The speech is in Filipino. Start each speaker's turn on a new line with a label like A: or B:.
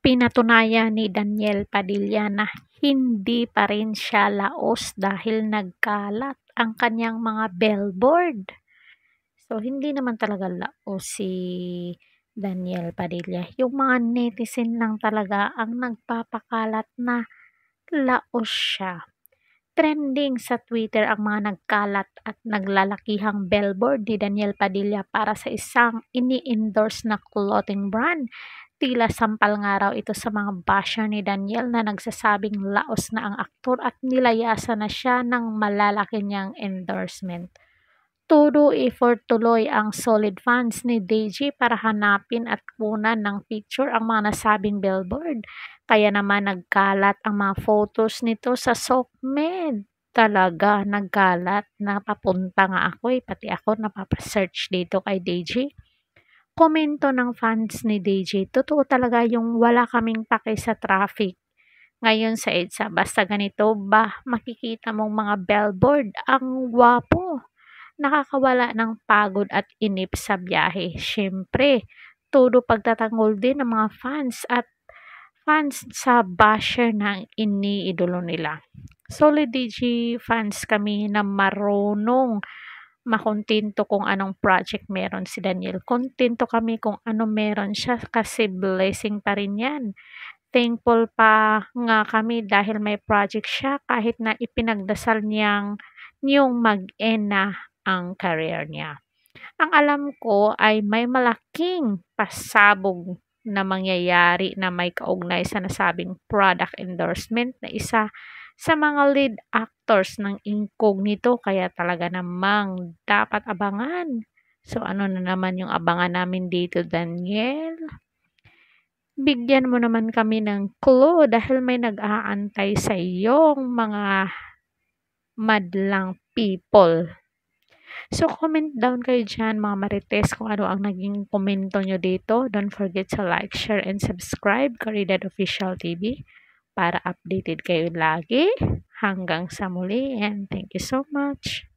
A: Pinatunayan ni Daniel Padilla na hindi pa rin siya laos dahil nagkalat ang kanyang mga billboard. So, hindi naman talaga laos si Daniel Padilla. Yung mga netizen lang talaga ang nagpapakalat na laos siya. Trending sa Twitter ang mga nagkalat at naglalakihang billboard ni Daniel Padilla para sa isang ini-endorse na clothing brand. Tila sampal nga raw ito sa mga basher ni Daniel na nagsasabing laos na ang aktor at nilayasan na siya ng malalaki niyang endorsement. Todo effort tuloy ang solid fans ni Deji para hanapin at kunan ng picture ang mga nasabing billboard. Kaya naman nagkalat ang mga photos nito sa SOCMED. Talaga nagkalat na papunta nga ako pati ako napapasearch dito kay Deji. Komento ng fans ni DJ, totoo talaga yung wala kaming pake sa traffic. Ngayon sa EDSA, basta ganito ba makikita mong mga billboard, ang gwapo. Nakakawala ng pagod at inip sa biyahe. Siyempre, todo pagtatanggol din ng mga fans at fans sa basher ng iniidolo nila. Solid DJ fans kami na marunong makontento kung anong project meron si Daniel. Kontento kami kung ano meron siya kasi blessing pa rin yan. Thankful pa nga kami dahil may project siya kahit na ipinagdasal niyang mag-end na ang career niya. Ang alam ko ay may malaking pasabog na mangyayari na may kaugnay sa nasabing product endorsement na isa sa mga lead actors ng Incognito kaya talaga namang dapat abangan. So ano na naman yung abangan namin dito, Daniel? Bigyan mo naman kami ng clue dahil may nag-aantay sa iyong mga madlang people. So, comment down kayo dyan mga marites kung ano ang naging komento nyo dito. Don't forget to like, share, and subscribe Caridad Official TV para updated kayo lagi. Hanggang sa muli and thank you so much.